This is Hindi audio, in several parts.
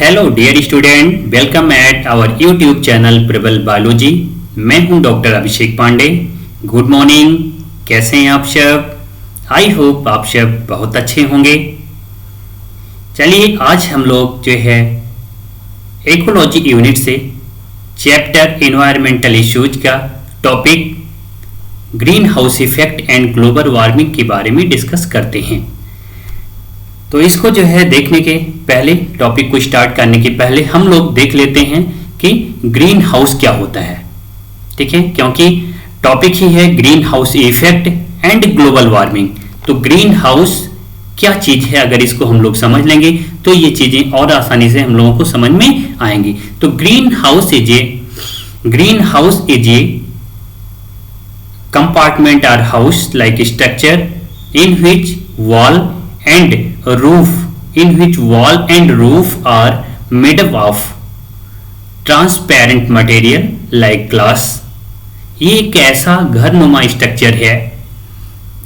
Hello dear student, welcome at our YouTube channel Prabal biology. मैं हूं doctor Abhishek Pandey. Good morning, कैसे हैं आप सब? आई होप आप सब बहुत अच्छे होंगे। चलिए आज हम लोग जो है इकोलॉजी यूनिट से चैप्टर एनवायरमेंटल इश्यूज का topic green house effect and global warming के बारे में डिस्कस करते हैं। तो इसको जो है देखने के पहले, टॉपिक को स्टार्ट करने के पहले हम लोग देख लेते हैं कि ग्रीन हाउस क्या होता है। ठीक है, क्योंकि टॉपिक ही है green house effect and global warming. तो ग्रीन हाउस क्या चीज है, अगर इसको हम लोग समझ लेंगे तो ये चीजें और आसानी से हम लोगों को समझ में आएंगी। तो green house is a compartment or house like structure in which wall and roof are made up of transparent material like glass। ये एक ऐसा घर नुमा स्ट्रक्चर है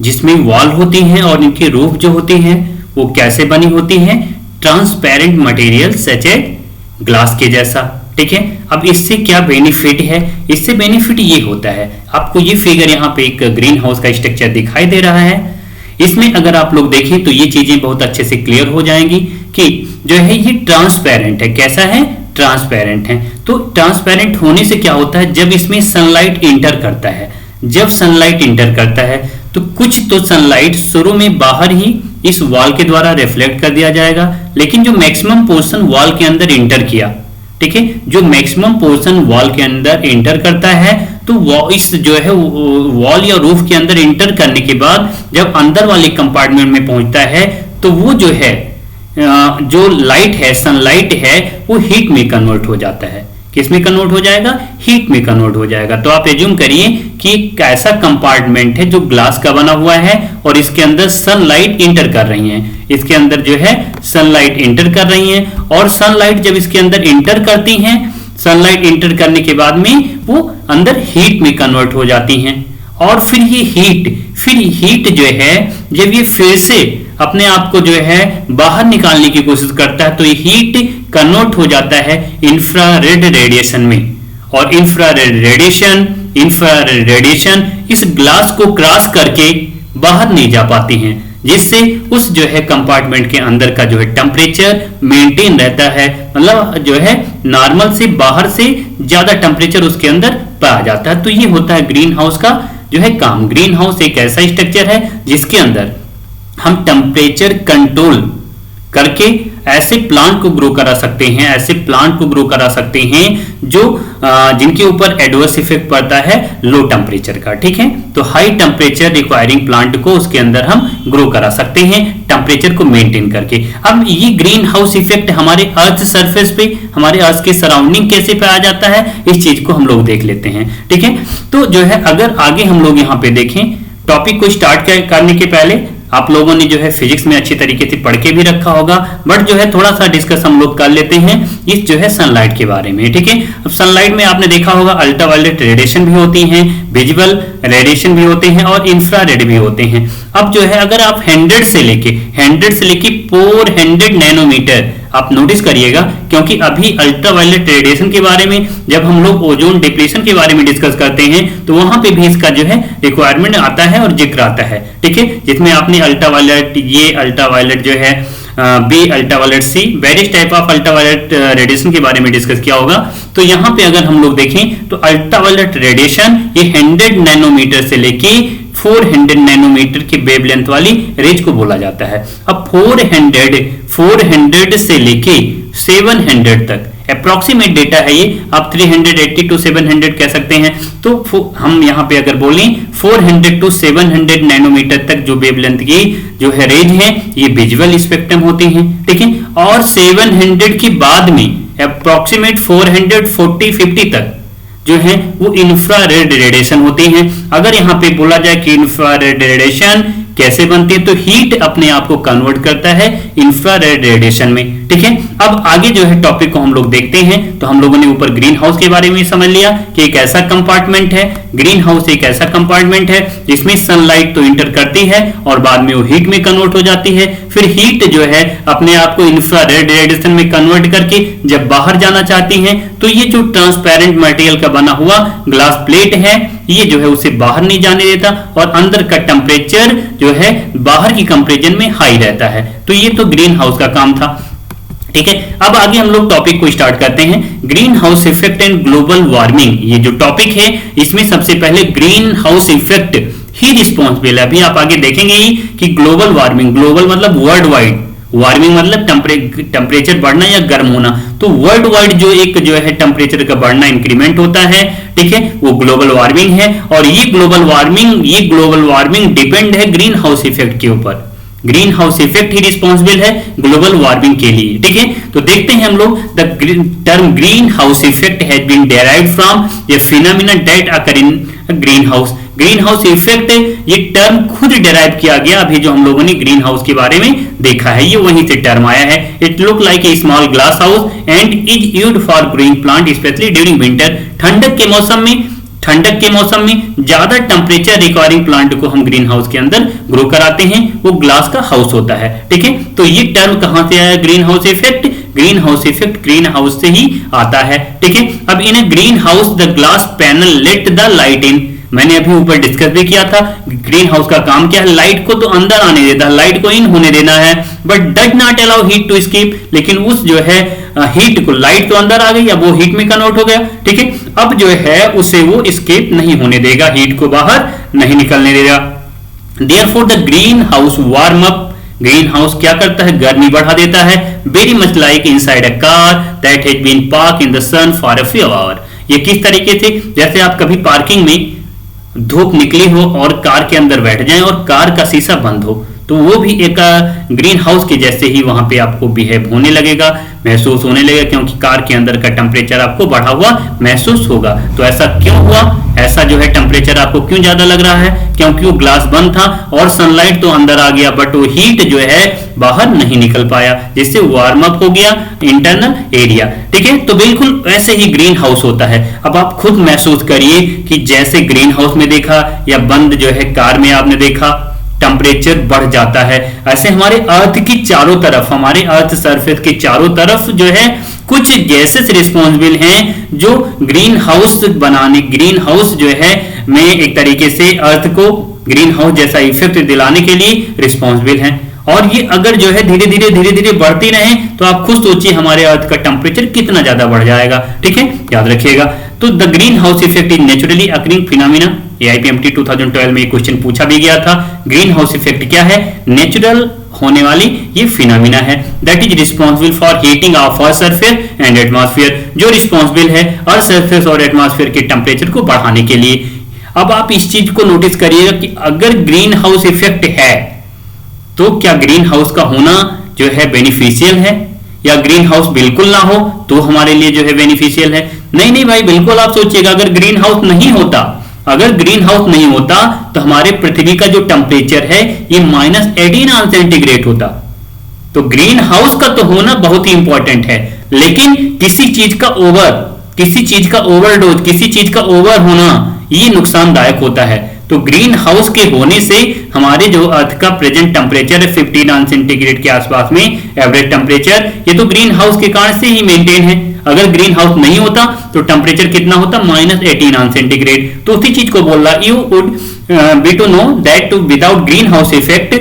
जिसमें वॉल होती हैं और इनकी रूफ जो होती हैं वो कैसे बनी होती हैं? Transparent material such as glass के जैसा। ठीक है, अब इससे क्या बेनिफिट है? इससे बेनिफिट ये होता है, आपको ये फिगर यहाँ पे एक ग्रीन हाउस का स्ट्रक्चर दिखाई दे रहा है। इसमें अगर आप लोग देखें तो ये चीजें बहुत अच्छे से क्लियर हो जाएंगी कि जो है ये ट्रांसपेरेंट है। कैसा है? ट्रांसपेरेंट है। तो ट्रांसपेरेंट होने से क्या होता है, जब इसमें सनलाइट इंटर करता है, जब सनलाइट इंटर करता है तो कुछ तो सनलाइट शुरू में बाहर ही इस वॉल के द्वारा रिफ्लेक्ट कर दिया जाएगा, लेकिन जो मैक्सिमम पोर्शन वॉल के अंदर इंटर किया, ठीक है, जो मैक्सिमम पोर्शन वॉल के अंदर इंटर करता है तो इस जो है वॉल या रूफ के अंदर इंटर करने के बाद जब अंदर वाले कंपार्टमेंट में पहुंचता है तो वो जो है जो लाइट है, सनलाइट है, वो हीट में कन्वर्ट हो जाता है। किस में कन्वर्ट हो जाएगा? हीट में कन्वर्ट हो जाएगा। तो आप एज्यूम करिए कि एक ऐसा कंपार्टमेंट है जो ग्लास का बना हुआ है और इसके अंदर सनलाइट इंटर कर रही है, इसके अंदर जो है सनलाइट इंटर कर रही है और सनलाइट जब इसके अंदर इंटर करती हैं, सनलाइट इंटर करने के बाद में वो अंदर हीट में कन्वर्ट हो जाती हैं और फिर हीट जो है जब ये फिर से अपने आप को जो है बाहर निकालने की कोशिश करता है तो ये हीट कन्वर्ट हो जाता है इंफ्रारेड रेडिएशन में। और इंफ्रारेड रेडिएशन इस ग्लास को क्रॉस करके बाहर नहीं जा पाती हैं, जिससे उस जो है कंपार्टमेंट के अंदर का जो है टेम्परेचर मेंटेन रहता है, मतलब जो है नॉर्मल से बाहर से ज्यादा टेम्परेचर उसके अंदर पाया जाता है। तो ये होता है ग्रीन हाउस का जो है काम। ग्रीन हाउस एक ऐसा स्ट्रक्चर है जिसके अंदर हम टेम्परेचर कंट्रोल करके ऐसे प्लांट को ग्रो करा सकते हैं, जो जिनके ऊपर एडवर्स इफेक्ट पड़ता है लो टेम्परेचर का। ठीक है, तो हाई टेम्परेचर रिक्वायरिंग प्लांट को उसके अंदर हम ग्रो करा सकते हैं टेम्परेचर को मेंटेन करके। अब ये ग्रीन हाउस इफेक्ट हमारे अर्थ सरफेस पे, हमारे अर्थ के सराउंडिंग कैसे पाया जाता है, इस चीज को हम लोग देख लेते हैं। ठीक है, तो जो है अगर आगे हम लोग यहाँ पे देखें, टॉपिक को स्टार्ट करने के पहले आप लोगों ने जो है फिजिक्स में अच्छी तरीके से पढ़ के भी रखा होगा, बट जो है थोड़ा सा डिस्कस हम लोग कर लेते हैं इस जो है सनलाइट के बारे में। ठीक है, अब सनलाइट में आपने देखा होगा अल्ट्रावायलेट रेडिएशन भी होती हैं, विजिबल रेडिएशन भी होते हैं और इंफ्रारेड भी होते हैं। अब जो है अगर आप 100 से लेके 400 नैनोमीटर आप नोटिस करिएगा, क्योंकि अभी अल्ट्रावायलेट रेडिएशन के बारे में जब हम लोग ओजोन डिप्लीशन के बारे में डिस्कस करते हैं तो वहां पे भी इसका जो है रिक्वायरमेंट आता है और जिक्र आता है। ठीक है, जिसमें आपने अल्ट्रावायलेट, ये अल्ट्रावायलेट जो है B, ultraviolet C, various type of ultraviolet radiation के बारे में डिस्कस किया होगा। तो यहाँ पे अगर हम लोग देखें तो अल्ट्रावायलेट रेडिएशन ये 100 नैनोमीटर से लेके 400 नैनोमीटर की वेवलेंथ वाली रेंज को बोला जाता है। अब 400 से लेके 700 तक अप्रोक्सीमेट डेटा है ये, आप 380 to 700 कह सकते हैं। तो हम यहाँ पे अगर बोलें 400 to 700 नैनोमीटर तक जो वेवलेंथ की जो है रेंज है, ये विजुअल स्पेक्ट्रम होती है। ठीक है, और 700 के बाद में अप्रोक्सीमेट 440-50 तक जो है वो इंफ्रारेड रेडिएशन होती हैं। अगर यहाँ पे बोला जाए कि इंफ्रारेड रेडिएशन कैसे बनती है? तो हीट अपने आप को कन्वर्ट करता है इंफ्रारेड रेडिएशन में। ठीक है, अब आगे जो है टॉपिक को हम लोग देखते हैं। तो हम लोगों ने ऊपर ग्रीन हाउस के बारे में समझ लिया कि एक ऐसा कंपार्टमेंट है, ग्रीन हाउस एक ऐसा कंपार्टमेंट है जिसमें सनलाइट तो इंटर करती है और बाद में वो हीट में कन्वर्ट हो जाती है। फिर हीट जो है अपने आप को इंफ्रारेड रेडिएशन में कन्वर्ट करके जब बाहर जाना चाहती है तो ये जो ट्रांसपेरेंट मटेरियल का बना हुआ ग्लास प्लेट है ये जो है उसे बाहर नहीं जाने देता और अंदर का टेम्परेचर जो है बाहर की कंपैरिजन में हाई रहता है। तो ये तो ग्रीन हाउस का काम था। ठीक है, अब आगे हम लोग टॉपिक को स्टार्ट करते हैं। Green house effect and global warming, ये जो टॉपिक है इसमें सबसे पहले ग्रीन हाउस इफेक्ट ही रिस्पॉन्सिबल है। अभी आप आगे देखेंगे ही कि ग्लोबल वार्मिंग, ग्लोबल मतलब वर्ल्ड वाइड, वार्मिंग मतलब टेम्परेचर बढ़ना या गर्म होना। तो वर्ल्ड वाइड जो एक जो है टेम्परेचर का बढ़ना इंक्रीमेंट होता है, ठीक है, वो ग्लोबल वार्मिंग है। और ये ग्लोबल वार्मिंग डिपेंड है ग्रीन हाउस इफेक्ट के ऊपर। ग्रीन हाउस इफेक्ट ही रिस्पॉन्सिबल है ग्लोबल वार्मिंग के लिए। ठीक है, तो देखते हैं हम लोग the term green house effect has been derived from a phenomena that occur in green house. Green house effect ये टर्म खुद डेराइव किया गया, अभी जो हम लोगों ने ग्रीन हाउस के बारे में देखा है ये वहीं से टर्म आया है। It look like a small glass house and is used for growing plant specially during winter. ठंडक के मौसम में ज्यादा टेम्परेचर रिक्वायरिंग प्लांट को हम ग्रीन हाउस के अंदर ग्रो कराते हैं, वो ग्लास का हाउस होता है। ठीक है, तो ये टर्म कहां से आया? Green house effect. Green house effect green house से ही आता है। ठीक है, अब in a green house the glass panel let the light in. मैंने अभी ऊपर डिस्कस भी किया था ग्रीन हाउस का काम क्या है? लाइट को तो अंदर आने देता है, लाइट को इन होने देना है, but does not allow heat to escape. लेकिन उस जो है हीट को, लाइट तो अंदर आ गई, अब वो हीट में कन्वर्ट हो गया। ठीक है, अब जो है उसे वो एस्केप नहीं होने देगा, हीट को बाहर नहीं निकलने देगा। Therefore the green house warm up. Green house क्या करता है? गर्मी बढ़ा देता है। Very much like inside a car that has been park in the sun for a few hour. ये किस तरीके से? जैसे आप कभी पार्किंग में धूप निकली हो और कार के अंदर बैठ जाएं और कार का शीशा बंद हो, तो वो भी एक ग्रीन हाउस के जैसे ही वहां पे आपको बिहेव होने लगेगा, महसूस होने लगेगा, क्योंकि कार के अंदर का टेम्परेचर आपको बढ़ा हुआ महसूस होगा। तो ऐसा क्यों हुआ? ऐसा जो है टेम्परेचर आपको क्यों ज्यादा लग रहा है? क्योंकि वो ग्लास बंद था और सनलाइट तो अंदर आ गया, बट वो हीट जो है बाहर नहीं निकल पाया, जिससे वार्म अप हो गया इंटरनल एरिया। ठीक है, तो बिल्कुल ऐसे ही ग्रीन हाउस होता है। अब आप खुद महसूस करिए कि जैसे ग्रीन हाउस में देखा या बंद जो है कार में आपने देखा टेम्परेचर बढ़ जाता है, ऐसे हमारे अर्थ की चारों तरफ, हमारे अर्थ सरफेस के चारों तरफ जो है कुछ गैसेस रिस्पॉन्सिबल हैं जो ग्रीन हाउस जो है में एक तरीके से अर्थ को ग्रीन हाउस जैसा इफेक्ट दिलाने के लिए रिस्पॉन्सिबल हैं। और ये अगर जो है धीरे धीरे बढ़ती रहे तो आप खुद सोचिए हमारे अर्थ का टेम्परेचर कितना ज्यादा बढ़ जाएगा। ठीक है, याद रखिएगा। तो the green house effect is naturally occurring phenomena. AIPMT 2012 में क्वेश्चन पूछा भी गया था। ग्रीन हाउस इफेक्ट क्या है? नेचुरल होने वाली ये फिनोमेना है that is responsible for heating of earth surface and atmosphere, जो रिस्पॉन्सिबल है अर्थ सरफेस और एटमॉस्फेयर के टेम्परेचर को बढ़ाने के लिए। अब आप इस चीज को नोटिस करिएगा कि अगर ग्रीन हाउस इफेक्ट है तो क्या ग्रीन हाउस का होना जो है बेनिफिशियल है, या ग्रीन हाउस बिल्कुल ना हो तो हमारे लिए जो है बेनिफिशियल है? नहीं भाई, बिल्कुल आप सोचिएगा अगर ग्रीन हाउस नहीं होता तो हमारे पृथ्वी का जो टेम्परेचर है ये -18 सेंटीग्रेड होता। तो ग्रीन हाउस का तो होना बहुत ही इंपॉर्टेंट है, लेकिन किसी चीज का ओवरडोज, किसी चीज का ओवर होना ये नुकसानदायक होता है। तो ग्रीन हाउस के होने से हमारे जो अर्थ का प्रेजेंट टेम्परेचर है 59 सेंटीग्रेड के आसपास में एवरेज टेम्परेचर, ये तो ग्रीन हाउस के कारण से ही मेंटेन है। अगर ग्रीन हाउस नहीं होता तो टेम्परेचर कितना होता? -18 सेंटीग्रेड। तो उसी चीज को बोल रहा, you would be to know that without green house effect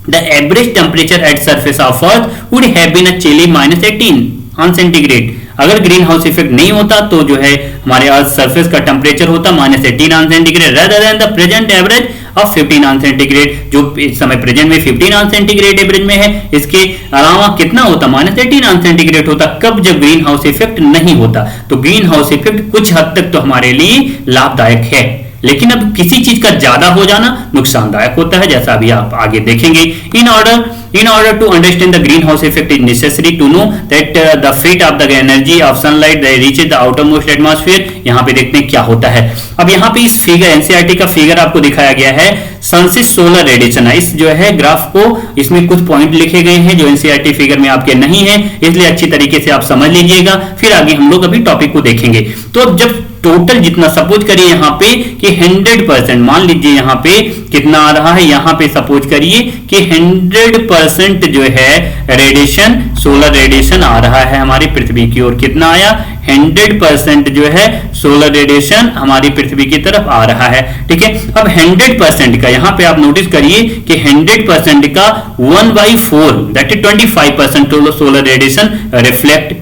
the average temperature at surface of earth would have been a chilly -18 centigrade. अगर ग्रीन हाउस इफेक्ट नहीं होता तो जो है हमारे अर्थ सरफेस का टेम्परेचर होता -18 centigrade rather than the present average of 59 centigrade, जो इस समय प्रेजेंट में 59 सेंटीग्रेड एवरेज में है। इसके अलावा कितना होता? -18 सेंटीग्रेड होता। कब? जब ग्रीन हाउस इफेक्ट नहीं होता। तो ग्रीन हाउस इफेक्ट कुछ हद तक तो हमारे लिए लाभदायक है। लेकिन अब किसी चीज का ज्यादा हो जाना नुकसानदायक होता है, जैसा अभी आप आगे देखेंगे। In order to understand the green house effect is necessary to know that the fate of the energy of sunlight reaches the outer most atmosphere. यहाँ पे देखते हैं क्या होता है। अब यहाँ पे इस फिगर एनसीईआरटी का फिगर आपको दिखाया गया है, सन से सोलर रेडिएशन है। इस जो है ग्राफ को, इसमें कुछ पॉइंट लिखे गए हैं जो एनसीईआरटी फिगर में आपके नहीं है, इसलिए अच्छी तरीके से आप समझ लीजिएगा, फिर आगे हम लोग अभी टॉपिक को देखेंगे। तो अब जब टोटल जितना सपोज करिए यहाँ पे कि 100%, मान लीजिए यहाँ पे कितना आ रहा है, यहाँ पे सपोज करिए कि 100% जो है रेडिएशन, सोलर रेडिएशन आ रहा है हमारी पृथ्वी की ओर। कितना आया? 100% जो है सोलर रेडिएशन हमारी पृथ्वी की तरफ आ रहा है। ठीक है, अब 100% का यहाँ पे आप नोटिस करिए कि 100% का 1/4 that is 25% solar radiation reflect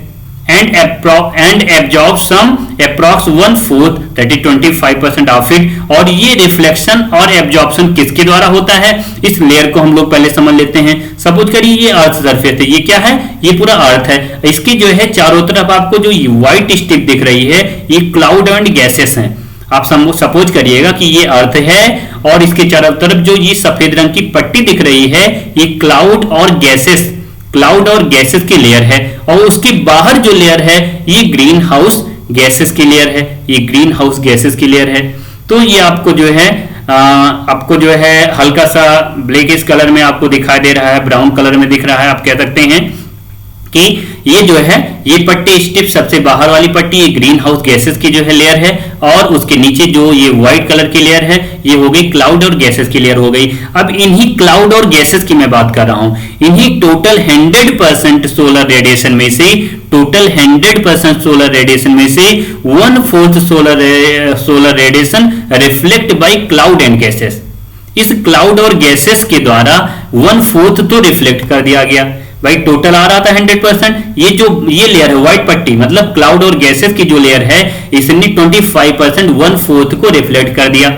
and absorb some approx 1/4 that is 25% of it। और ये रिफ्लेक्शन और एब्जॉर्प्शन किसके द्वारा होता है, इस लेयर को हम लोग पहले समझ लेते हैं। सपोज करिए ये अर्थ सरफेस है, ये क्या है? ये पूरा अर्थ है। इसकी जो है चारों तरफ आपको जो व्हाइट स्ट्रिप दिख रही है, ये क्लाउड एंड गैसेस हैं। आप सपोज करिएगा कि ये अर्थ है और इसके चारों तरफ जो ये सफेद रंग की पट्टी दिख रही है, ये क्लाउड और गैसेस की लेयर है, और उसके बाहर जो लेयर है ये ग्रीन हाउस गैसेस की लेयर है, ये ग्रीन हाउस गैसेस की लेयर है। तो ये आपको जो है हल्का सा ब्लैकिश कलर में आपको दिखाई दे रहा है, ब्राउन कलर में दिख रहा है। आप कह सकते हैं कि ये जो है ये पट्टी स्ट्रिप, सबसे बाहर वाली पट्टी, ये ग्रीन हाउस गैसेस की जो है लेयर है, और उसके नीचे जो ये व्हाइट कलर की लेयर है ये हो गई क्लाउड और गैसेस की लेयर हो गई। अब इन्हीं क्लाउड और गैसेस की मैं बात कर रहा हूं, इन्हीं टोटल 100% सोलर रेडिएशन में से, टोटल 100% सोलर रेडिएशन में से 1/4 solar radiation reflect by cloud and gases. इस क्लाउड और गैसेस के द्वारा 1/4 तो रिफ्लेक्ट कर दिया गया। भाई टोटल आ रहा था 100%, ये लेयर है व्हाइट पट्टी, मतलब क्लाउड और गैसेस की जो लेयर है, इसने 25% 1/4 को रिफ्लेक्ट कर दिया,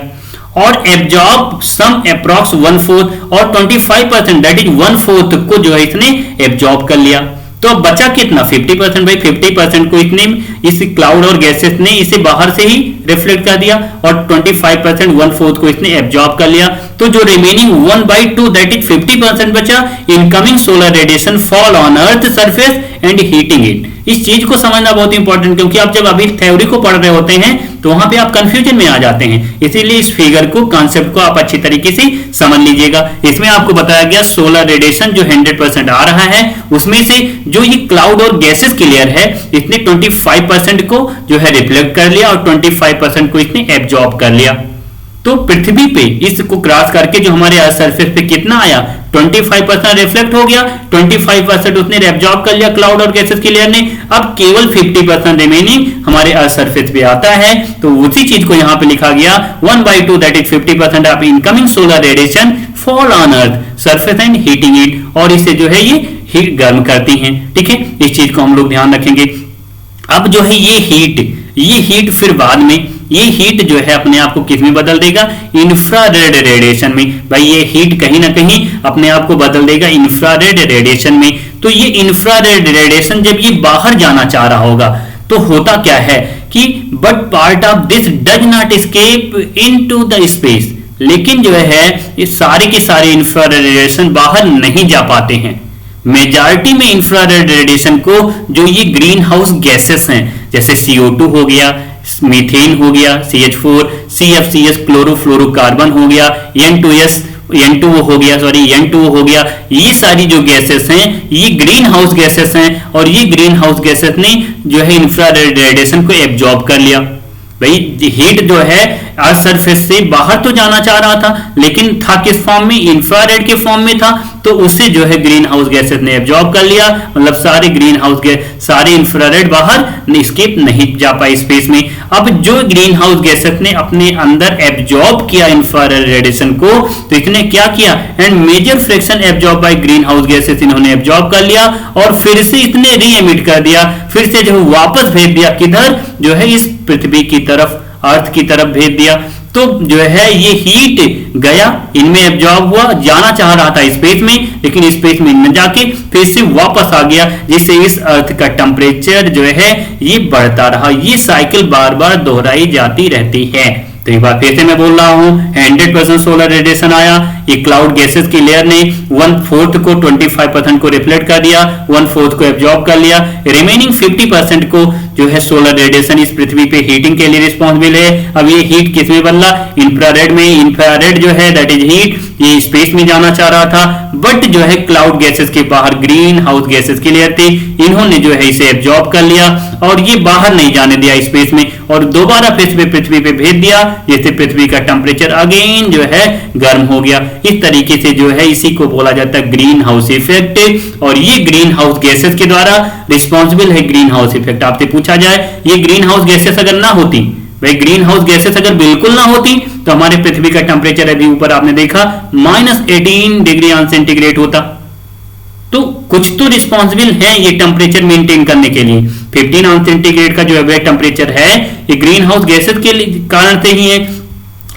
और एब्जॉर्ब सम अप्रॉक्स 1/4, और 25% दैट इज 1/4 को जो है इसने एब्जॉर्ब कर लिया। तो अब बचा कितना? 50%। भाई 50% को इसने, इस क्लाउड और गैसेस ने इसे बाहर से ही रिफ्लेक्ट कर दिया, और 25% 1/4 को इसने एब्जॉर्ब कर लिया। तो जो रिमेनिंग 1/2 दैट इज 50% बचा, incoming solar radiation fall on earth surface and heating it. इस चीज को समझना बहुत इंपॉर्टेंट, क्योंकि आप जब अभी थ्योरी को पढ़ रहे होते हैं तो वहां पे आप कंफ्यूजन में आ जाते हैं, इसीलिए इस फिगर को, कॉन्सेप्ट को आप अच्छी तरीके से समझ लीजिएगा। इसमें आपको बताया गया सोलर रेडिएशन जो 100% आ रहा है, उसमें से जो ये क्लाउड और गैसेस की लेयर है, इसने 25% को जो है रिफ्लेक्ट कर लिया, और 25% को इसने एब्जॉर्ब कर लिया। तो पृथ्वी पे इसको क्रॉस करके जो हमारे अर्थ सरफेस पे कितना आया? 25% रिफ्लेक्ट हो गया, 25% उसने एब्जॉर्ब कर लिया क्लाउड और गैसेस की लेयर ने। अब केवल 50% रिमेनिंग हमारे अर्थ सरफेस पे आता है, तो उसी चीज को यहाँ पे लिखा गया 1/2 that is 50% of incoming solar radiation fall on earth surface and heating it, और इसे जो है ये हीट गर्म करती हैं। ठीक है, इस चीज को हम लोग ध्यान रखेंगे। अब जो है ये हीट फिर बाद में, ये हीट जो है अपने आप को किस में बदल देगा? इंफ्रारेड रेडिएशन में। भाई ये हीट कहीं ना कहीं अपने आप को बदल देगा इंफ्रारेड रेडिएशन में। तो ये इंफ्रारेड रेडिएशन जब ये बाहर जाना चाह रहा होगा, तो होता क्या है कि but part of this does not escape into the space. लेकिन जो है ये सारे के सारे इंफ्रारेड रेडिएशन बाहर नहीं जा पाते हैं। मेजॉरिटी में इंफ्रारेड रेडिएशन को जो ये ग्रीन हाउस गैसेस हैं, जैसे CO2 हो गया, मीथेन हो गया, CH4, CFCS क्लोरोफ्लोरोकार्बन हो गया, N2O हो गया, ये सारी जो गैसेस हैं ये ग्रीन हाउस गैसेस हैं, और ये ग्रीन हाउस गैसेस ने जो है इंफ्रारेड रेडिएशन को एब्जॉर्ब कर लिया। भाई हीट जो है अर्थ सरफेस से बाहर तो जाना चाह रहा था, लेकिन था किस फॉर्म में? इंफ्रारेड के फॉर्म में था, तो उसे जो है ग्रीन हाउस गैसेस ने एब्जॉर्ब कर लिया। मतलब सारे ग्रीन हाउस गैस, सारे इंफ्रारेड बाहर एस्केप नहीं जा पाए स्पेस में। अब जो ग्रीन हाउस गैसेस ने अपने अंदर एब्जॉर्ब किया इंफ्रारेड रेडिएशन को, तो इसने क्या किया? And major fraction absorb by green house gases इन्होंने एब्जॉर्ब कर लिया, और फिर से इसने री एमिट कर दिया, फिर से जो वापस भेज दिया किधर? जो है इस पृथ्वी की तरफ, अर्थ की तरफ भेज दिया। तो जो है ये हीट गया, इनमें एब्जॉर्ब हुआ, जाना चाह रहा था स्पेस में, लेकिन स्पेस में न जाके फिर से वापस आ गया, जिससे इस अर्थ का टेम्परेचर जो है ये बढ़ता रहा। ये साइकिल बार बार दोहराई जाती रहती है। तो एक बार फिर से मैं बोल रहा हूं, 100% सोलर रेडिएशन आया, ये क्लाउड गैसेस की लेयर ने 1/4 को 25% को रिफ्लेक्ट कर दिया, 1/4 को एब्जॉर्ब कर लिया, रिमेनिंग 50% को जो है सोलर रेडिएशन इस पृथ्वी पे हीटिंग के लिए रिस्पॉन्सिबल है। अब ये हीट किस में बदला, इंफ्रारेड में। इंफ्रारेड जो है दैट इज हीट, ये स्पेस में जाना चाह रहा था, बट जो है क्लाउड गैसेस के बाहर ग्रीन हाउस गैसेस की लेयर थी, इन्होंने जो है इसे एब्जॉर्ब कर लिया और ये बाहर नहीं जाने दिया स्पेस में, और दोबारा पृथ्वी पे भेज दिया, जिससे पृथ्वी का टेम्परेचर अगेन जो है गर्म हो गया। इस तरीके से जो है इसी को बोला जाता है ग्रीन हाउस इफेक्ट, और ये ग्रीन हाउस गैसेस के द्वारा रिस्पॉन्सिबल है ग्रीन हाउस इफेक्ट। आपसे पूछा जाए ये ग्रीन हाउस गैसेस अगर ना होती, भाई ग्रीन हाउस गैसेस अगर बिल्कुल ना होती तो हमारे पृथ्वी का टेम्परेचर अभी ऊपर आपने देखा -18 डिग्री सेंटीग्रेड होता। तो कुछ तो रिस्पॉन्सिबल है ये टेम्परेचर मेंटेन करने के लिए। 15 सेंटीग्रेड का जो एवरेज टेम्परेचर है ये ग्रीन हाउस गैसेस के कारण से ही है,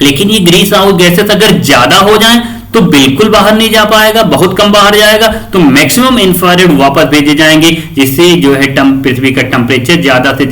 लेकिन ये ग्रीन हाउस गैसेस अगर ज्यादा हो जाए तो बिल्कुल बाहर नहीं जा पाएगा, बहुत कम बाहर जाएगा, तो मैक्सिमम इंफ्रारेड वापस भेजे जाएंगे, जिससे जो है पृथ्वी का टेम्परेचर ज्यादा से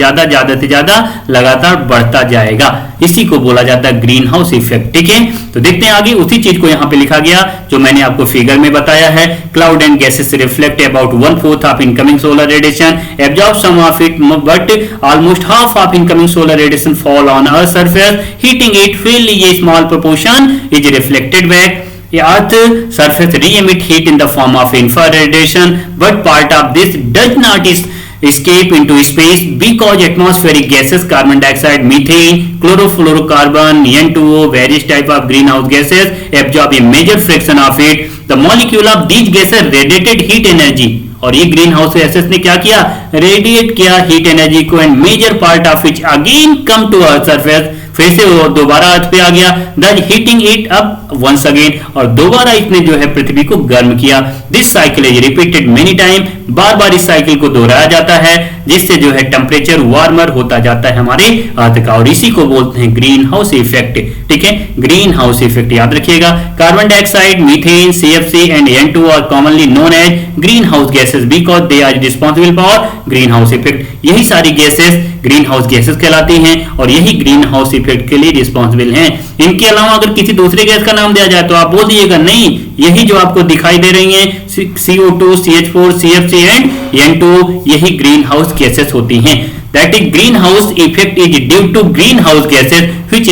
ज्यादा लगातार बढ़ता जाएगा। इसी को बोला जाता है ग्रीन हाउस इफेक्ट। ठीक है, तो देखते हैं आगे, उसी चीज को यहाँ पे लिखा गया जो मैंने आपको फिगर में बताया है। Cloud and gases reflect about 1/4 of incoming solar radiation, absorb some of it, but almost half of incoming solar radiation fall on earth surface, heating it, फिर ये small proportion is reflected back. Earth surface re-emit heat in the form of infrared radiation, but part of this does not escape into space because atmospheric gases, carbon dioxide, methane, chlorofluorocarbon, N2O, various type of greenhouse gases absorb a major fraction of it. The molecule of these gases radiated heat energy, और ये ग्रीन हाउस गैसेस ने क्या किया, रेडिएट किया हीट एनर्जी को, and major part of which again come to earth surface, फिर से वो दोबारा अर्थ पे आ गया, that heating it up once again, और दोबारा इसने जो है पृथ्वी को गर्म किया। This cycle is repeated many time, बार बार इस साइकिल को दोहराया जाता है, जिससे जो है टेम्परेचर वार्मर होता जाता है हमारे अर्थ का, और इसी को बोलते हैं ग्रीन हाउस इफेक्ट। ठीक है, ग्रीन हाउस इफेक्ट याद रखिएगा। Carbon dioxide, methane, CFC and N2 are commonly known as green house gases because they are responsible for green house effect. यही सारी गैसेस ग्रीन हाउस गैसेस कहलाती हैं और यही ग्रीन हाउस इफेक्ट के लिए रिस्पॉन्सिबल हैं। इनके अलावा अगर किसी दूसरे गैस का नाम दिया जाए तो आप बोल दीजिएगा नहीं, यही जो आपको दिखाई दे रही हैं CO2, CH4, CFC and N2, यही ग्रीन हाउस गैसेस होती हैं। That is greenhouse effect is due to greenhouse gases which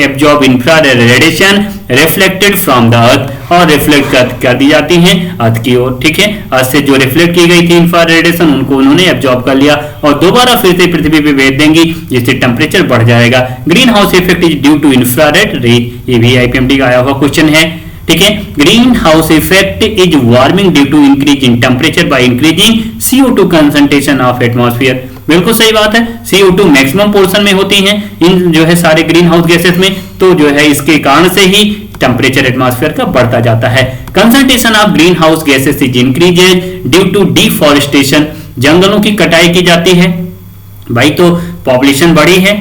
absorb infrared radiation reflected from the earth, और रिफ्लेक्ट कर दी जाती हैं अर्थ की ओर। ठीक है, अर्थ से जो रिफ्लेक्ट की गई थी इंफ्रारेड रेडिएशन उनको उन्होंने एब्जॉर्ब कर लिया और दोबारा फिर से पृथ्वी पे भेज देंगी, जिससे टेम्परेचर बढ़ जाएगा। Green house effect is due to infrared ray, ये भी IPMD का आया हुआ क्वेश्चन है। ठीक है, green house effect is warming due to increase in temperature by increasing CO2 concentration of atmosphere. बिल्कुल सही बात है, CO2 मैक्सिमम पोर्शन में होती हैं इन जो है सारे ग्रीन हाउस गैसेस में, तो जो है इसके कारण से ही टेम्परेचर एटमॉस्फेयर का बढ़ता जाता है। Concentration of green house gases is increases due to deforestation, जंगलों की कटाई की जाती है। भाई तो पॉपुलेशन बढ़ी है,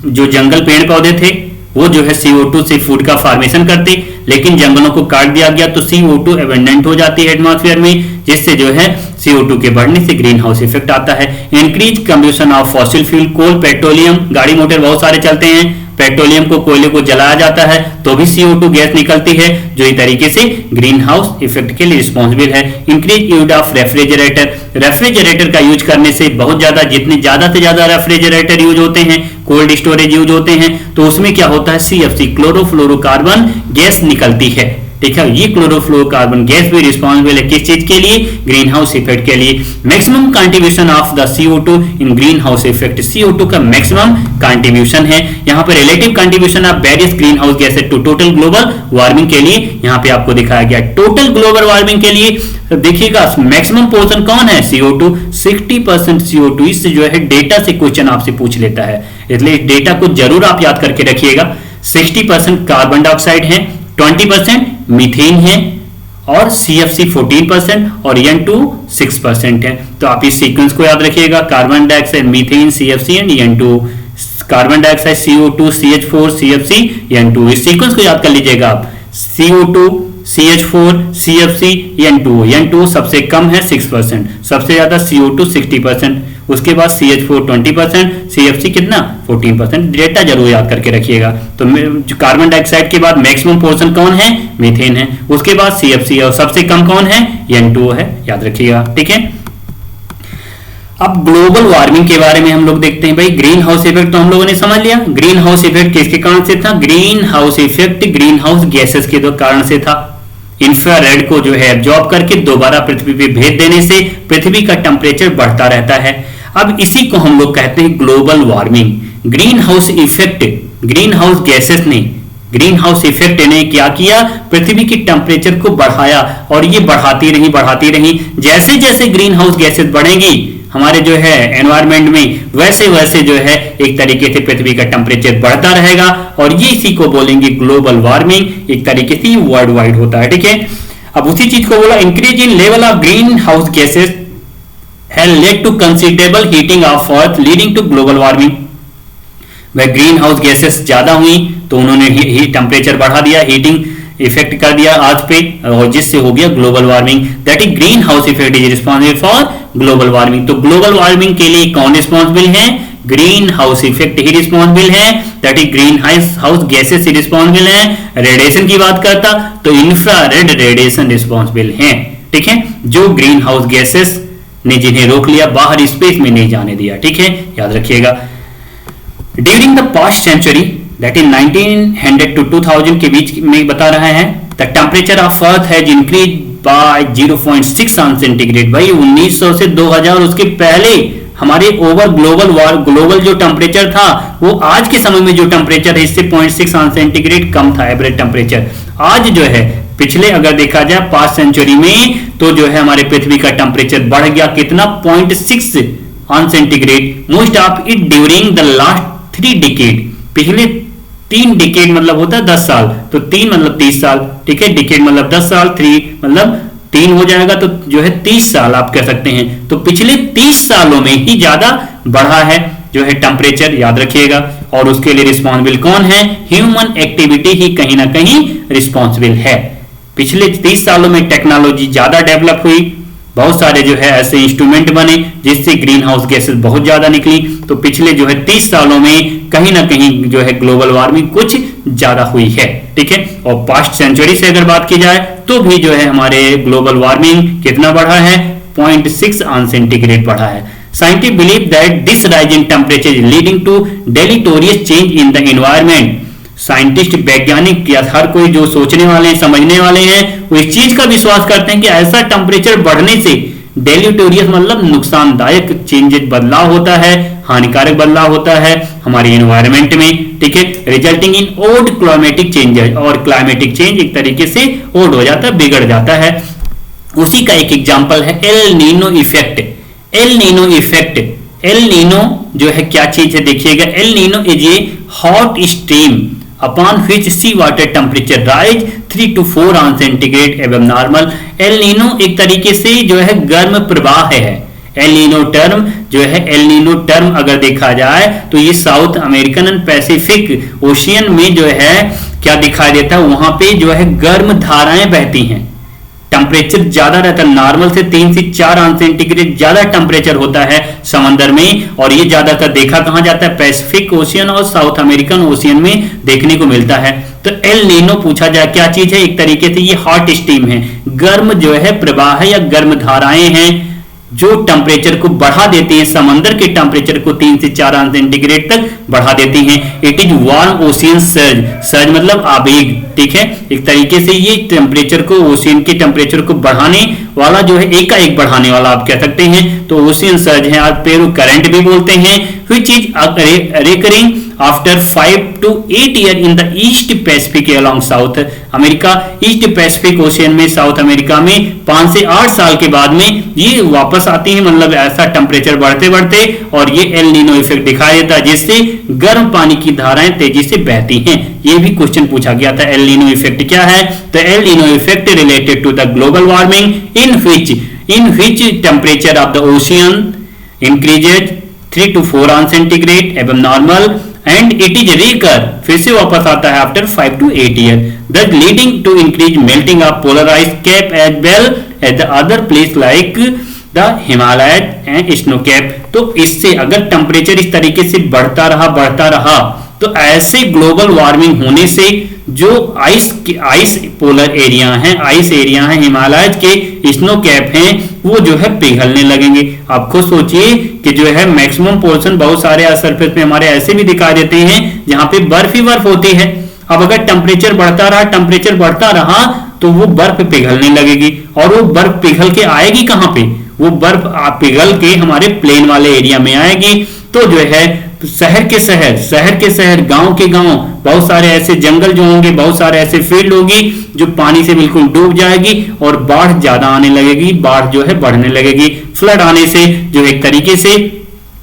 जो जंगल पेड़ पौधे थे वो जो है CO2 से फूड का फॉर्मेशन करते, लेकिन जंगलों को काट दिया गया तो CO2 एबंडेंट हो जाती है एटमॉस्फेयर में, जिससे जो है CO2 के बढ़ने से ग्रीन हाउस इफेक्ट आता है। Increase combustion of fossil fuel, coal, petroleum, गाड़ी मोटर बहुत सारे चलते हैं, पेट्रोलियम को, कोयले को जलाया जाता है तो भी CO2 गैस निकलती है, जो इस तरीके से ग्रीन हाउस इफेक्ट के लिए रिस्पॉन्सिबल है। Increase use of refrigerator, refrigerator का यूज करने से बहुत ज्यादा, जितने ज्यादा से ज्यादा रेफ्रिजरेटर यूज होते हैं, कोल्ड स्टोरेज यूज होते हैं, तो उसमें क्या होता है CFC क्लोरोफ्लोरोकार्बन गैस निकलती है। ठीक है, ये क्लोरोफ्लोरोकार्बन गैस भी रिस्पॉन्सिबल है किस चीज के लिए, ग्रीन हाउस इफेक्ट के लिए। Maximum contribution of the CO2 in green house effect, CO2 का मैक्सिमम कंट्रीब्यूशन है। यहाँ पे relative contribution of various green house gases to total global warming के लिए यहाँ पे आपको दिखाया गया। टोटल ग्लोबल वार्मिंग के लिए देखिएगा मैक्सिमम पोर्शन कौन है, CO2, 60% CO2। इससे जो है डेटा से क्वेश्चन आपसे पूछ लेता है, इसलिए डेटा को जरूर आप याद करके रखिएगा। 60% कार्बन डाइऑक्साइड है, 20% मीथेन है, और CFC 14% और N2 6% है। तो आप इस सीक्वेंस को याद रखिएगा, carbon dioxide, methane, CFC and N2, carbon dioxide, CO2, CH4, CFC, N2, इस सीक्वेंस को याद कर लीजिएगा आप। CO2, CH4, CFC, N2 सबसे कम है 6%, सबसे ज्यादा CO2 60%। उसके बाद CH4 20%, CFC कितना 14%। डेटा जरूर याद करके रखिएगा। तो कार्बन डाइऑक्साइड के बाद मैक्सिमम पोर्शन कौन है, मीथेन है, उसके बाद CFC और सबसे कम कौन है, N2O है, याद रखिएगा। ठीक है, अब ग्लोबल वार्मिंग के बारे में हम लोग देखते हैं। भाई ग्रीन हाउस इफेक्ट तो हम लोगों ने समझ लिया। ग्रीन हाउस इफेक्ट किसके कारण से था, green house effect green house gases के कारण से था। इंफ्रारेड को जो है एब्जॉर्ब करके दोबारा पृथ्वी पे भेज देने से पृथ्वी का टेम्परेचर बढ़ता रहता है। अब इसी को हम लोग कहते हैं global warming. Green house effect, green house gases ने, ग्रीन हाउस इफेक्ट ने क्या किया, पृथ्वी की टेम्परेचर को बढ़ाया और ये बढ़ाती रही। जैसे जैसे ग्रीन हाउस गैसेस बढ़ेंगी हमारे जो है एनवायरमेंट में, वैसे वैसे जो है एक तरीके से पृथ्वी का टेम्परेचर बढ़ता रहेगा और ये इसी को बोलेंगे ग्लोबल वार्मिंग। एक तरीके से वर्ल्ड वाइड होता है। ठीक है, अब उसी चीज को बोला, increase in level of green house gases have led to considerable heating of earth leading to global warming. वह ग्रीन हाउस गैसेस ज्यादा हुई तो उन्होंने टेम्परेचर बढ़ा दिया, हीटिंग इफेक्ट कर दिया अर्थ पे, और जिससे हो गया global warming. That is green house effect is responsible for global warming. तो ग्लोबल वार्मिंग के लिए कौन रिस्पॉन्सिबल है, ग्रीन हाउस इफेक्ट ही रिस्पॉन्सिबल है। That is green house gases he responsible है। रेडिएशन की बात करता तो इंफ्रारेड रेडिएशन रिस्पॉन्सिबल है। ठीक है, जो ग्रीन हाउस गैसेस ने जिन्हें रोक लिया, बाहर स्पेस में नहीं जाने दिया। ठीक है, याद रखिएगा। During the past century, that is 1900 to 2000 के बीच में बता रहे हैं, the temperature of earth has increase by 0.6 on centigrade. भाई 1900 से 2000, उसके पहले हमारे ओवर ग्लोबल जो टेम्परेचर था वो आज के समय में जो टेम्परेचर है इससे 0.6 ऑन सेंटीग्रेड कम था एवरेज टेम्परेचर। आज जो है पिछले अगर देखा जाए पास्ट सेंचुरी में तो जो है हमारे पृथ्वी का टेम्परेचर बढ़ गया कितना, 0.6 on centigrade. Most of it during the last 3 decade. पिछले 3 डिकेड मतलब होता है 10 साल, तो 3 मतलब 30 साल। ठीक है, डिकेड मतलब 10 साल, 3 मतलब 3 हो जाएगा तो जो है 30 साल आप कह सकते हैं। तो पिछले 30 सालों में ही ज्यादा बढ़ा है जो है टेम्परेचर, याद रखिएगा। और उसके लिए रिस्पॉन्सिबल कौन है, ह्यूमन एक्टिविटी ही कहीं ना कहीं रिस्पॉन्सिबल है। पिछले 30 सालों में टेक्नोलॉजी ज्यादा डेवलप हुई, बहुत सारे जो है ऐसे इंस्ट्रूमेंट बने जिससे ग्रीन हाउस गैसेस बहुत ज्यादा निकली। तो पिछले जो है 30 सालों में कहीं ना कहीं जो है ग्लोबल वार्मिंग कुछ ज्यादा हुई है। ठीक है, और पास्ट सेंचुरी से अगर बात की जाए तो भी जो है हमारे ग्लोबल वार्मिंग कितना बढ़ा है, 0.6 ऑन सेंटीग्रेड बढ़ा है। Scientist believe that this rise in temperature is leading to deleterious change in the environment. Scientist, वैज्ञानिक या हर कोई जो सोचने वाले हैं, समझने वाले हैं, वो इस चीज का विश्वास करते हैं कि ऐसा टेम्परेचर बढ़ने से डेलिटोरियस मतलब नुकसानदायक चेंजेस, बदलाव होता है, हानिकारक बदलाव होता है हमारे एनवायरमेंट में। ठीक है, resulting in odd climatic changes, और क्लाइमेटिक चेंज एक तरीके से ओड हो जाता है, बिगड़ जाता है। उसी का एक एग्जांपल है L Nino effect. L Nino effect, El Nino जो है क्या चीज है देखिएगा। El Nino is a hot stream upon which sea water temperature rise 3 to 4 on centigrade above normal। El Nino एक तरीके से जो है गर्म प्रवाह है। एल नीनो टर्म जो है, एल नीनो टर्म अगर देखा जाए तो ये south American and Pacific ocean में जो है क्या दिखाई देता है, वहां पे जो है गर्म धाराएं बहती हैं, टेम्परेचर ज्यादा रहता है, नॉर्मल से 3 से 4 ऑन सेंटीग्रेड ज्यादा टेम्परेचर होता है समंदर में। और ये ज्यादातर देखा कहां जाता है, पैसिफिक ओशियन और साउथ अमेरिकन ओशियन में देखने को मिलता है। तो एल नीनो पूछा जाए क्या चीज है, एक तरीके से ये हॉट स्टीम है, गर्म जो है प्रवाह है या गर्म धाराएं हैं जो टेम्परेचर को बढ़ा देती हैं, समंदर के टेम्परेचर को 3 से 4 ऑन सेंटीग्रेड तक बढ़ा देती हैं। It is warm ocean surge, surge मतलब आवेग। ठीक है, एक तरीके से ये टेम्परेचर को, ओशियन के टेम्परेचर को बढ़ाने वाला जो है, एकाएक बढ़ाने वाला आप कह सकते हैं। तो ओशियन सर्ज है, आप पेरू करंट भी बोलते हैं, which is recurring after 5 to 8 year in the east Pacific along south America. East Pacific ocean में, साउथ अमेरिका में 5 से 8 साल के बाद में ये वापस आती है, मतलब ऐसा टेम्परेचर बढ़ते बढ़ते, और ये एल नीनो इफेक्ट दिखाई देता है जिससे गर्म पानी की धाराएं तेजी से बहती हैं। ये भी क्वेश्चन पूछा गया था, एल नीनो इफेक्ट क्या है। तो El Nino effect related to the global warming in which temperature of the ocean increases 3 to 4 on centigrade above normal and it is recur, फिर से वापस आता है after 5 to 8 year, thus leading to increased melting of polar ice cap as well as the other place like the Himalaya and snow cap. तो इससे अगर टेम्परेचर इस तरीके से बढ़ता रहा तो ऐसे ग्लोबल वार्मिंग होने से जो आइस पोलर एरिया है, आइस एरिया है, हिमालय के स्नो कैप हैं, वो जो है पिघलने लगेंगे। आप खुद सोचिए कि जो है मैक्सिमम पोर्शन बहुत सारे सरफेस पे हमारे ऐसे भी दिखाई देते हैं जहां पे बर्फ ही बर्फ होती है। अब अगर टेम्परेचर बढ़ता रहा तो वो बर्फ पिघलने लगेगी, और वो बर्फ पिघल के आएगी कहां पे, वो बर्फ पिघल के हमारे प्लेन वाले एरिया में आएगी। तो जो है शहर के शहर, गांव के गांव, बहुत सारे ऐसे जंगल जो होंगे, बहुत सारे ऐसे फील्ड होगी जो पानी से बिल्कुल डूब जाएगी, और बाढ़ ज्यादा आने लगेगी, बाढ़ जो है बढ़ने लगेगी। फ्लड आने से जो एक तरीके से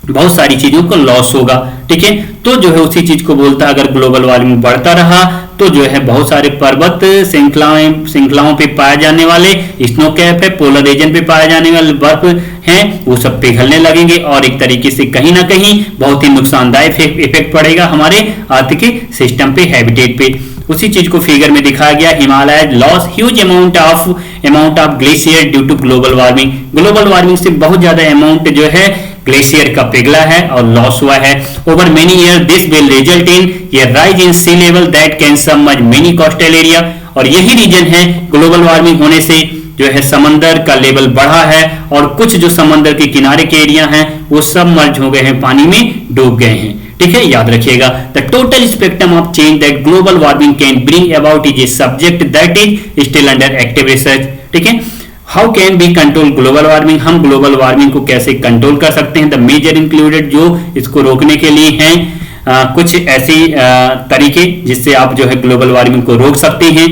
बहुत सारी चीजों को लॉस होगा। ठीक है, तो जो है उसी चीज को बोलता है, अगर ग्लोबल वार्मिंग बढ़ता रहा तो जो है बहुत सारे पर्वत श्रृंखलाओं पे पाए जाने वाले स्नो कैप है, पोलर रीजन पे पाए जाने वाले बर्फ हैं, वो सब पिघलने लगेंगे, और एक तरीके से कहीं ना कहीं बहुत ही नुकसानदायक इफेक्ट पड़ेगा हमारे अर्थ के सिस्टम पे, हैबिटेट पे। उसी चीज को फिगर में दिखाया गया, Himalaya loss huge amount of glacier due to global warming. Global warming से बहुत ज्यादा अमाउंट जो है ग्लेशियर का पिघला है और लॉस हुआ है। Over many year this will result in a rise in sea level that can submerge many coastal area. और यही रीजन है ग्लोबल वार्मिंग होने से जो है समंदर का लेवल बढ़ा है, और कुछ जो समंदर के किनारे के एरिया हैं वो सब मर्ज हो गए हैं, पानी में डूब गए हैं। ठीक है, याद रखिएगा, the total spectrum of change that global warming can bring about is a subject that is still under active research. ठीक है, how can be control global warming, हम ग्लोबल वार्मिंग को कैसे कंट्रोल कर सकते हैं। द मेजर इंक्लूडेड, जो इसको रोकने के लिए हैं कुछ ऐसी तरीके जिससे आप जो है ग्लोबल वार्मिंग को रोक सकते हैं।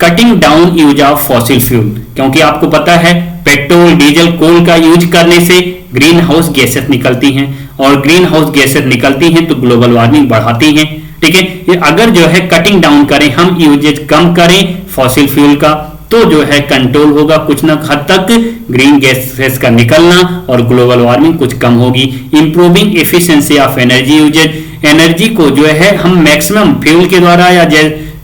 Cutting down use of fossil fuel, क्योंकि आपको पता है पेट्रोल, डीजल, कोल का यूज करने से ग्रीन हाउस गैसेस निकलती हैं, और ग्रीन हाउस गैसेस निकलती हैं तो ग्लोबल वार्मिंग बढ़ाती हैं। ठीक है, अगर जो है कटिंग डाउन करें, हम यूजेज कम करें फॉसिल फ्यूल का, तो जो है कंट्रोल होगा कुछ ना हद तक ग्रीन गैसेस का निकलना, और ग्लोबल वार्मिंग कुछ कम होगी। Improving efficiency of energy usages, energy को जो है हम मैक्सिमम फ्यूल के द्वारा या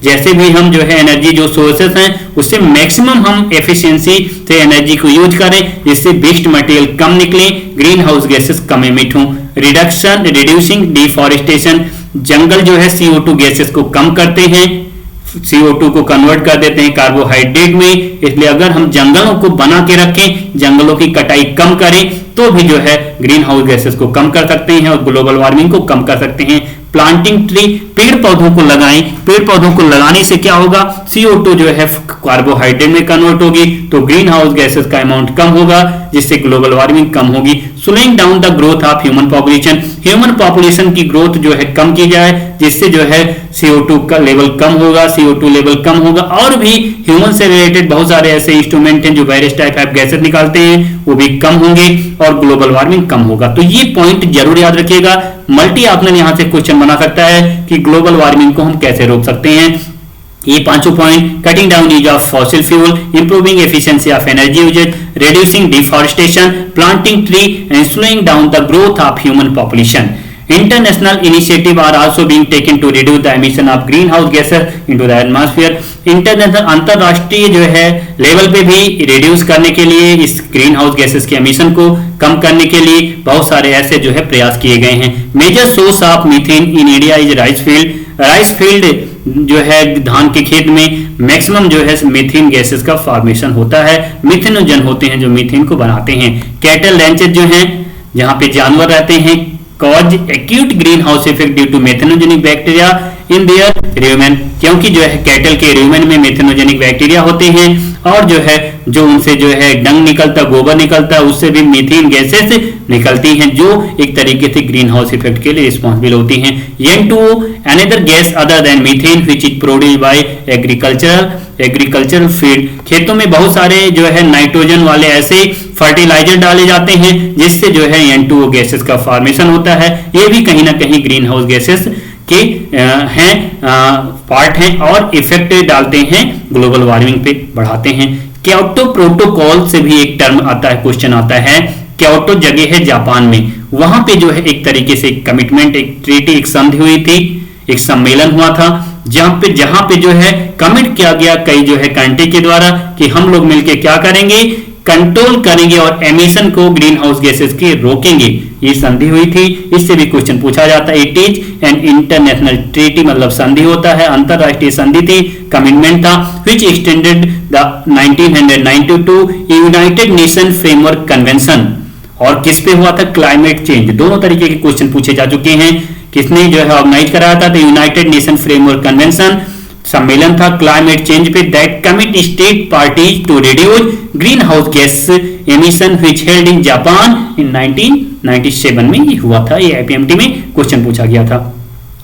जैसे भी हम जो है एनर्जी जो सोर्सेस हैं उससे मैक्सिमम हम एफिशिएंसी से एनर्जी को यूज करें, जिससे वेस्ट मटेरियल कम निकले, ग्रीन हाउस गैसेस कम एमिट हों। रिड्यूसिंग डिफॉरेस्टेशन, जंगल जो है CO2 गैसेस को कम करते हैं, CO2 को कन्वर्ट कर देते हैं कार्बोहाइड्रेट में, इसलिए अगर हम जंगलों को बना के रखें, जंगलों की कटाई कम करें, तो भी जो है ग्रीन हाउस गैसेस को कम कर सकते हैं और ग्लोबल वार्मिंग को कम कर सकते हैं। प्लांटिंग ट्री, पेड़ पौधों को लगाएं, पेड़ पौधों को लगाने से क्या होगा, CO2 जो है कार्बोहाइड्रेट में कन्वर्ट होगी, तो ग्रीन हाउस गैसेस का अमाउंट कम होगा, जिससे ग्लोबल वार्मिंग कम होगी। Slowing down the growth of human population, human population की ग्रोथ जो है कम की जाए, जिससे जो है CO2 का लेवल कम होगा, CO2 लेवल कम होगा, और भी ह्यूमन से रिलेटेड बहुत सारे ऐसे इंस्ट्रूमेंट हैं जो वायरस टाइप ऑफ गैसेस निकालते हैं, वो भी कम होंगे और ग्लोबल वार्मिंग कम होगा। तो ये पॉइंट जरूर याद रखिएगा। मल्टी ऑप्शनल यहां से क्वेश्चन बना सकता है कि ग्लोबल वार्मिंग को हम कैसे रोक सकते हैं। ये पांचों point, cutting down use of fossil fuel, improving efficiency of energy usages, reducing deforestation, planting tree and slowing down the growth of human population. International initiative are also being taken to reduce the emission of greenhouse gases into the atmosphere. International, अंतरराष्ट्रीय जो है लेवल पे भी रिड्यूस करने के लिए, इस ग्रीन हाउस गैसेस के एमिशन को कम करने के लिए बहुत सारे ऐसे जो है प्रयास किए गए हैं। Major source of methane in India is rice field. Rice field जो है धान के खेत में मैक्सिमम जो है मीथेन गैसेस का फॉर्मेशन होता है, मिथेनोजन होते हैं जो मीथेन को बनाते हैं। कैटल रैंचेस जो हैं जहां पे जानवर रहते हैं, cause acute green house effect due to methanogenic bacteria in their rumen, क्योंकि जो है कैटल के र्यूमेन में मेथेनोजेनिक बैक्टीरिया होते हैं, और जो है जो उनसे जो है डंग निकलता, गोबर निकलता, उससे भी मीथेन गैसेस निकलती हैं, जो एक तरीके से ग्रीन हाउस इफेक्ट के लिए रिस्पॉन्सिबल होती हैं। N2O, another gas other than methane which is produced by agricultural feed. खेतों में बहुत सारे जो है नाइट्रोजन वाले ऐसे फर्टिलाइजर डाले जाते हैं जिससे जो है N2O गैसेस का फॉर्मेशन होता है। ये भी कहीं ना कहीं ग्रीन हाउस गैसेस के हैं पार्ट हैं और इफेक्ट डालते हैं, ग्लोबल वार्मिंग पे बढ़ाते हैं। क्योटो प्रोटोकॉल से भी एक टर्म आता है, क्वेश्चन आता है। क्योटो जगह है जापान में, वहां पे जो है एक तरीके से कमिटमेंट, एक ट्रीटी, एक संधि हुई थी, एक सम्मेलन हुआ था, जहां पे जो है कमिट किया गया कई जो है कंट्री के द्वारा कि हम लोग मिलके क्या करेंगे कंट्रोल करेंगे और एमिशन को ग्रीन हाउस गैसेस के रोकेंगे। ये संधि हुई थी, इससे भी क्वेश्चन पूछा जाता है। It is an international treaty, मतलब संधि होता है, अंतरराष्ट्रीय संधि थी, कमिटमेंट था, which extended the 1992 united nation framework convention. और किस पे हुआ था? Climate change. दोनों तरीके के क्वेश्चन पूछे जा चुके हैं। किसने जो है ऑर्गेनाइज कराया था? तो यूनाइटेड नेशन फ्रेमवर्क कन्वेंशन सम्मेलन था क्लाइमेट चेंज पे, that commit state parties to reduce green house gas emission which held in Japan in 1997 में ये हुआ था। ये आईपीएमटी में क्वेश्चन पूछा गया था।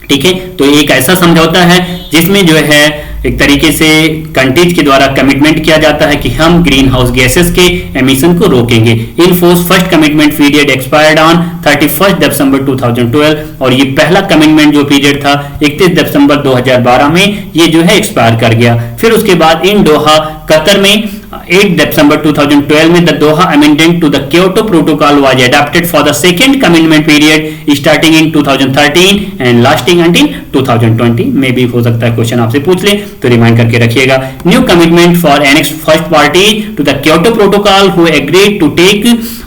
ठीक है, तो एक ऐसा समझौता है जिसमें जो है एक तरीके से कंट्रीज के द्वारा कमिटमेंट किया जाता है कि हम ग्रीन हाउस गैसेस के एमिशन को रोकेंगे। In force first commitment period expired on 31 दिसंबर 2012, और ये पहला कमिटमेंट जो पीरियड था 31 दिसंबर 2012 में ये जो है एक्सपायर कर गया। फिर उसके बाद इन दोहा कतर में 8 December 2012 में the Doha amendment to the Kyoto Protocol was adopted for the second commitment period starting in 2013 and lasting until 2020। में भी हो सकता है क्वेश्चन आपसे पूछ ले, तो रिमाइंड करके रखिएगा। New commitment for Annex first party to the Kyoto protocol who agreed to take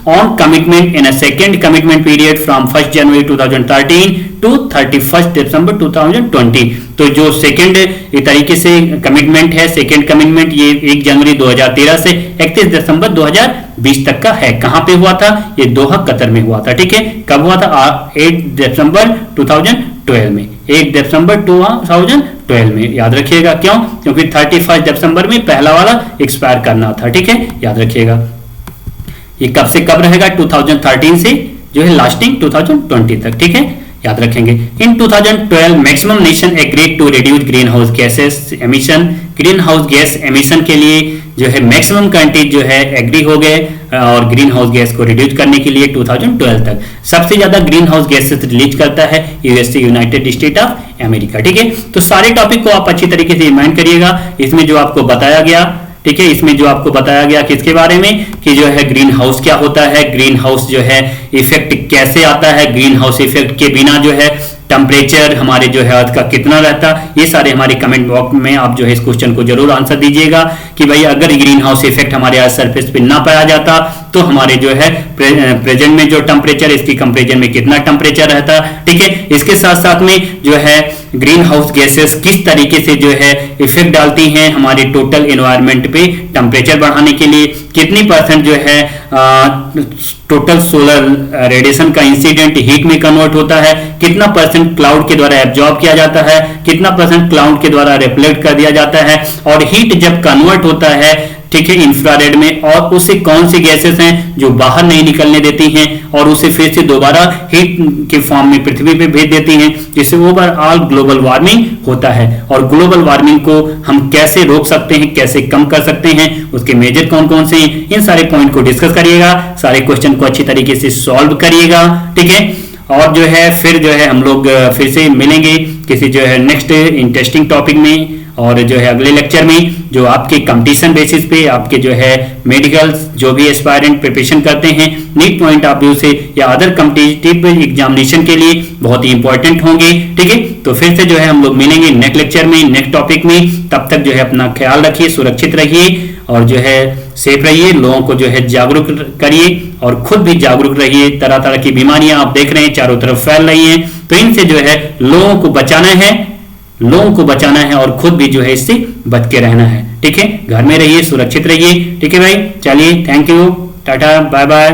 on commitment in a second commitment period from 1 January 2013 to 31 December 2020। तो जो सेकेंड एक तरीके से कमिटमेंट है, सेकेंड कमिटमेंट ये 1 जनवरी 2013 से 31 दिसंबर 2020 तक का है। कहां पे हुआ था? ये दोहा कतर में हुआ था। ठीक है, कब हुआ था? 8 दिसंबर 2012 में, 1 दिसंबर 2012 में। याद रखिएगा, क्यों? क्योंकि 31 दिसंबर में पहला वाला एक्सपायर करना था। ठीक है, याद रखिएगा। ये कब से कब रहेगा? 2013 से जो है लास्टिंग 2020 तक। ठीक है, याद रखेंगे। In 2012 maximum nation agreed to reduce green house gases emission. Green house gas emission के लिए जो है मैक्सिमम कंट्रीज जो है एग्री हो गए और ग्रीन हाउस गैस को रिड्यूस करने के लिए 2012 तक। सबसे ज्यादा ग्रीन हाउस गैसेस रिलीज करता है USA, United state of America. ठीक है, तो सारे टॉपिक को आप अच्छी तरीके से रिमाइंड करिएगा। इसमें जो आपको बताया गया, ठीक है, इसमें जो आपको बताया गया किसके बारे में कि जो है ग्रीन हाउस क्या होता है, ग्रीन हाउस जो है इफेक्ट कैसे आता है, ग्रीन हाउस इफेक्ट के बिना जो है टेम्परेचर हमारे जो है अर्थ का कितना रहता, ये सारे हमारे कमेंट बॉक्स में आप जो है इस क्वेश्चन को जरूर आंसर दीजिएगा कि भाई अगर ग्रीन हाउस इफेक्ट हमारे अर्थ सरफेस पे ना पाया जाता तो हमारे जो है प्रेजेंट में जो टेम्परेचर, इसकी कंपेरिजन में कितना टेम्परेचर रहता। ठीक है, इसके साथ साथ में जो है ग्रीन हाउस गैसेस किस तरीके से जो है इफेक्ट डालती हैं हमारे टोटल एनवायरनमेंट पे टेम्परेचर बढ़ाने के लिए, कितनी परसेंट जो है टोटल सोलर रेडिएशन का इंसिडेंट हीट में कन्वर्ट होता है, कितना परसेंट क्लाउड के द्वारा एब्जॉर्ब किया जाता है, कितना परसेंट क्लाउड के द्वारा रिफ्लेक्ट कर दिया जाता है, और हीट जब कन्वर्ट होता है ठीक है इंफ्रारेड में, और उससे कौन सी गैसेस हैं जो बाहर नहीं निकलने देती हैं और उसे फिर से दोबारा हीट के फॉर्म में पृथ्वी पे भेज देती हैं, जिससे ओवरऑल ग्लोबल वार्मिंग होता है। और ग्लोबल वार्मिंग को हम कैसे रोक सकते हैं, कैसे कम कर सकते हैं, उसके मेजर कौन कौन से हैं, इन सारे पॉइंट को डिस्कस करिएगा, सारे क्वेश्चन को अच्छी तरीके से सॉल्व करिएगा। ठीक है, और जो है फिर जो है हम लोग फिर से मिलेंगे किसी जो है नेक्स्ट इंटरेस्टिंग टॉपिक में, और जो है अगले लेक्चर में जो आपके कंपटीशन बेसिस पे आपके जो है मेडिकल जो भी एस्पायरेंट प्रिपरेशन करते हैं नीट पॉइंट ऑफ व्यू से या अदर कॉम्पिटिटिव एग्जामिनेशन के लिए बहुत ही इंपॉर्टेंट होंगे। ठीक है, तो फिर से जो है हम लोग मिलेंगे नेक्स्ट लेक्चर में, नेक्स्ट टॉपिक में। तब तक जो है अपना ख्याल रखिए, सुरक्षित रहिए और जो है सेफ रहिए, लोगों को जो है जागरूक करिए और खुद भी जागरूक रहिए। तरह तरह की बीमारियां आप देख रहे हैं चारों तरफ फैल रही हैं, तो इनसे जो है लोगों को बचाना है और खुद भी जो है इससे बच के रहना है। ठीक है, घर में रहिए, सुरक्षित रहिए। ठीक है भाई, चलिए, thank you, tata, bye bye.